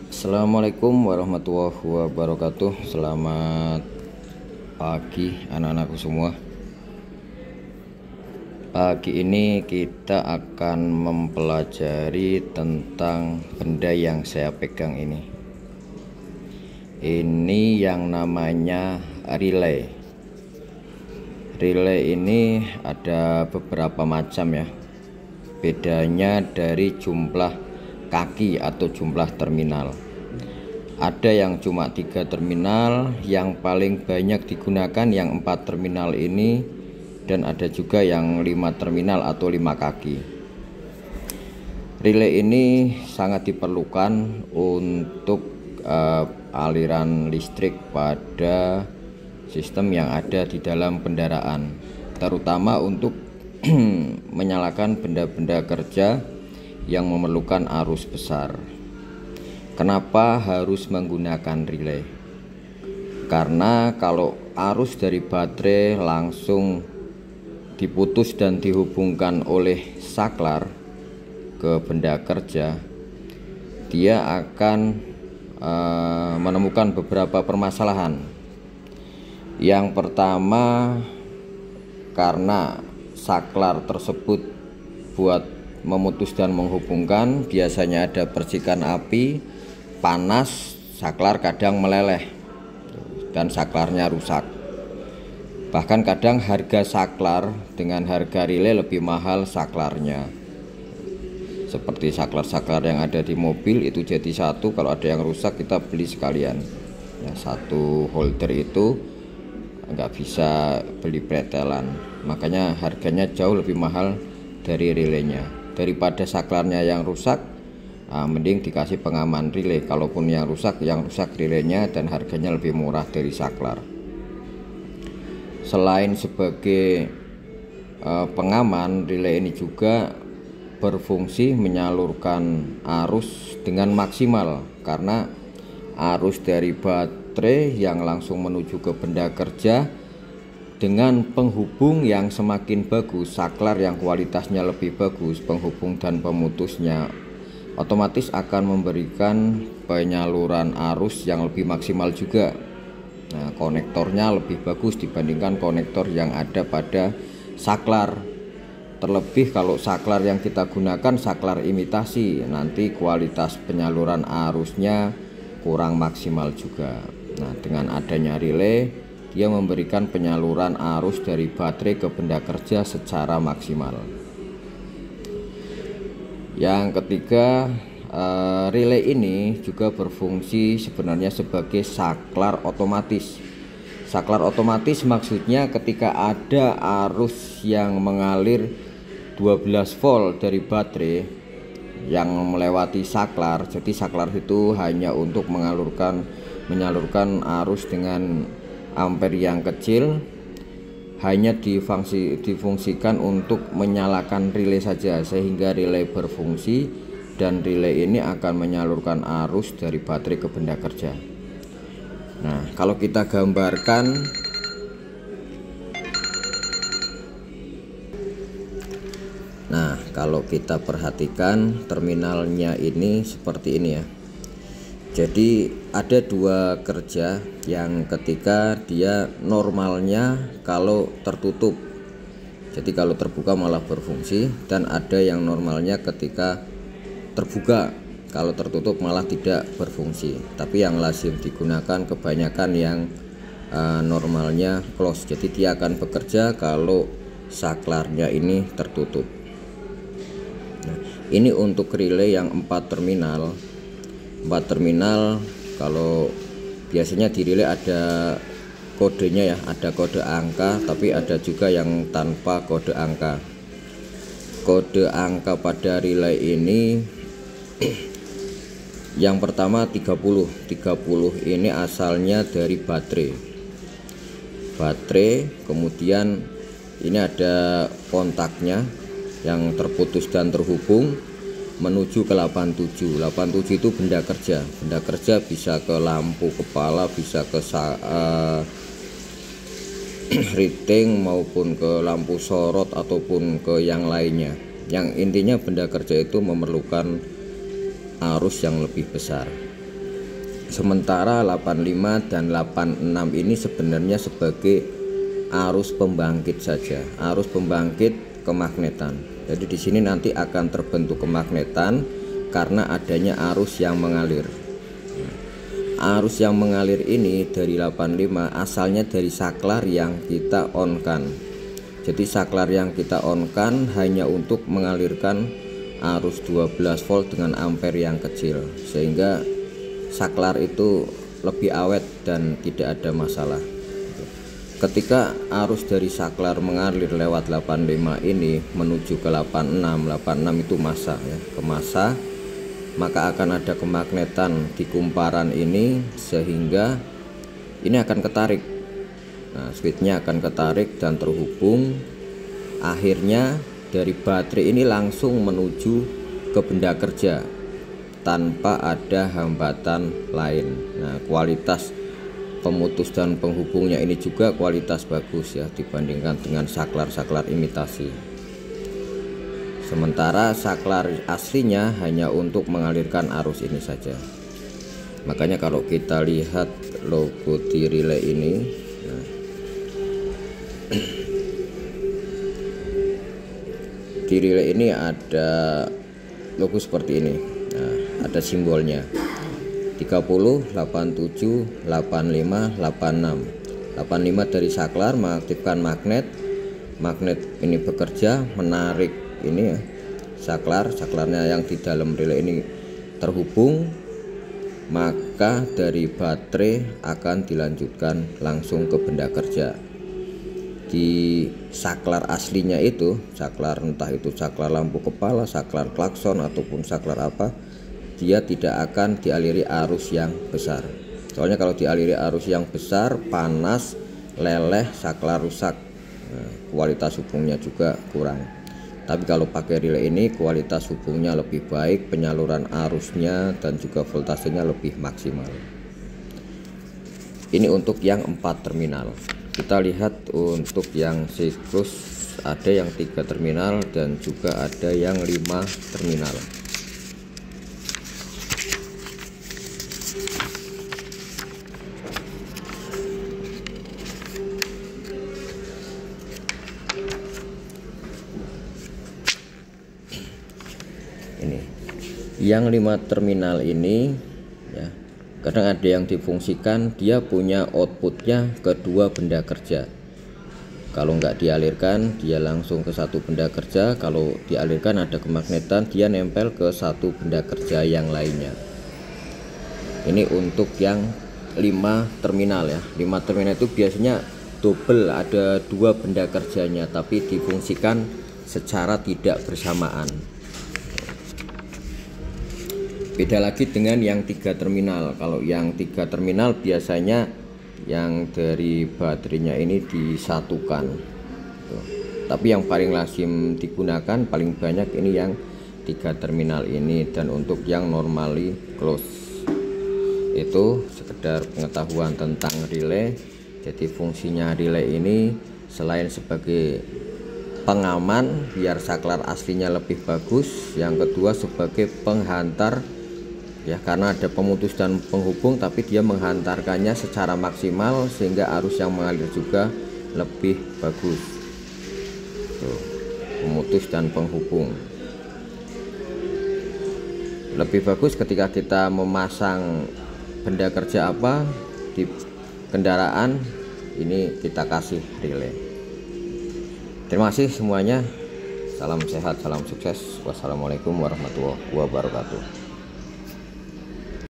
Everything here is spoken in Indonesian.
Assalamualaikum warahmatullahi wabarakatuh. Selamat pagi anak-anakku semua. Pagi ini kita akan mempelajari tentang benda yang saya pegang ini. Ini yang namanya relay. Relay ini ada beberapa macam ya. Bedanya dari jumlah kaki atau jumlah terminal. Ada yang cuma 3 terminal, yang paling banyak digunakan yang 4 terminal ini, dan ada juga yang 5 terminal atau 5 kaki. Relay ini sangat diperlukan untuk aliran listrik pada sistem yang ada di dalam kendaraan, terutama untuk menyalakan benda-benda kerja yang memerlukan arus besar. Kenapa harus menggunakan relay? Karena kalau arus dari baterai langsung diputus dan dihubungkan oleh saklar ke benda kerja, dia akan menemukan beberapa permasalahan. Yang pertama, karena saklar tersebut buat memutus dan menghubungkan, biasanya ada percikan api, panas, saklar kadang meleleh dan saklarnya rusak. Bahkan kadang harga saklar dengan harga relay lebih mahal saklarnya. Seperti saklar-saklar yang ada di mobil itu jadi satu, kalau ada yang rusak kita beli sekalian ya, satu holder itu nggak bisa beli pretelan, makanya harganya jauh lebih mahal dari relaynya. Daripada saklarnya yang rusak, mending dikasih pengaman relay. Kalaupun yang rusak relaynya, dan harganya lebih murah dari saklar. Selain sebagai pengaman, relay ini juga berfungsi menyalurkan arus dengan maksimal, karena arus dari baterai yang langsung menuju ke benda kerja dengan penghubung yang semakin bagus, saklar yang kualitasnya lebih bagus, penghubung dan pemutusnya otomatis akan memberikan penyaluran arus yang lebih maksimal juga. Nah, konektornya lebih bagus dibandingkan konektor yang ada pada saklar. Terlebih kalau saklar yang kita gunakan saklar imitasi, nanti kualitas penyaluran arusnya kurang maksimal juga. Nah, dengan adanya relay, dia memberikan penyaluran arus dari baterai ke benda kerja secara maksimal. Yang ketiga, relay ini juga berfungsi sebenarnya sebagai saklar otomatis. Saklar otomatis maksudnya ketika ada arus yang mengalir 12 volt dari baterai yang melewati saklar, jadi saklar itu hanya untuk menyalurkan arus dengan ampere yang kecil, hanya difungsikan untuk menyalakan relay saja, sehingga relay berfungsi dan relay ini akan menyalurkan arus dari baterai ke benda kerja. Nah, kalau kita gambarkan, nah kalau kita perhatikan terminalnya ini seperti ini ya. Jadi ada 2 kerja, yang ketika dia normalnya kalau tertutup, jadi kalau terbuka malah berfungsi, dan ada yang normalnya ketika terbuka, kalau tertutup malah tidak berfungsi. Tapi yang lazim digunakan kebanyakan yang normalnya close, jadi dia akan bekerja kalau saklarnya ini tertutup. Nah, ini untuk relay yang 4 terminal. 4 terminal, kalau biasanya di relay ada kodenya ya, ada kode angka, tapi ada juga yang tanpa kode angka. Kode angka pada relay ini yang pertama 30 ini asalnya dari baterai, kemudian ini ada kontaknya yang terputus dan terhubung menuju ke 87 itu benda kerja bisa ke lampu kepala, bisa ke riting maupun ke lampu sorot ataupun ke yang lainnya. Yang intinya benda kerja itu memerlukan arus yang lebih besar. Sementara 85 dan 86 ini sebenarnya sebagai arus pembangkit saja, arus pembangkit kemagnetan. Jadi di sini nanti akan terbentuk kemagnetan karena adanya arus yang mengalir. Arus yang mengalir ini dari 85 asalnya dari saklar yang kita on-kan. Jadi saklar yang kita on-kan hanya untuk mengalirkan arus 12 volt dengan ampere yang kecil, sehingga saklar itu lebih awet dan tidak ada masalah. Ketika arus dari saklar mengalir lewat 85 ini menuju ke 86 itu massa ya, ke massa, maka akan ada kemagnetan di kumparan ini sehingga ini akan ketarik. Nah, switchnya akan ketarik dan terhubung. Akhirnya dari baterai ini langsung menuju ke benda kerja tanpa ada hambatan lain. Nah, kualitas pemutus dan penghubungnya ini juga kualitas bagus ya dibandingkan dengan saklar-saklar imitasi. Sementara saklar aslinya hanya untuk mengalirkan arus ini saja. Makanya kalau kita lihat logo di relay ini, nah, di relay ini ada logo seperti ini. Nah, ada simbolnya 30, 87, 85, 86. 85 dari saklar mengaktifkan magnet. Magnet ini bekerja menarik ini ya, saklarnya yang di dalam relay ini terhubung, maka dari baterai akan dilanjutkan langsung ke benda kerja. Di saklar aslinya itu, saklar entah itu saklar lampu kepala, saklar klakson ataupun saklar apa, dia tidak akan dialiri arus yang besar. Soalnya kalau dialiri arus yang besar, panas, leleh, saklar rusak, nah, kualitas hubungnya juga kurang. Tapi kalau pakai relay ini kualitas hubungnya lebih baik, penyaluran arusnya dan juga voltasenya lebih maksimal. Ini untuk yang 4 terminal. Kita lihat untuk yang siklus, ada yang 3 terminal dan juga ada yang 5 terminal. Ini yang 5 terminal ini ya, kadang ada yang difungsikan dia punya outputnya ke 2 benda kerja. Kalau nggak dialirkan dia langsung ke 1 benda kerja, kalau dialirkan ada kemagnetan dia nempel ke 1 benda kerja yang lainnya. Ini untuk yang 5 terminal ya. 5 terminal itu biasanya double, ada 2 benda kerjanya tapi difungsikan secara tidak bersamaan. Beda lagi dengan yang 3 terminal. Kalau yang 3 terminal biasanya yang dari baterainya ini disatukan. Tuh. Tapi yang paling lazim digunakan paling banyak ini yang 3 terminal ini. Dan untuk yang normally close, itu sekedar pengetahuan tentang relay. Jadi fungsinya relay ini selain sebagai pengaman biar saklar aslinya lebih bagus, yang kedua sebagai penghantar ya, karena ada pemutus dan penghubung tapi dia menghantarkannya secara maksimal sehingga arus yang mengalir juga lebih bagus. Tuh, pemutus dan penghubung lebih bagus ketika kita memasang benda kerja apa di kendaraan ini, kita kasih relay. Terima kasih semuanya, salam sehat, salam sukses, wassalamualaikum warahmatullahi wabarakatuh.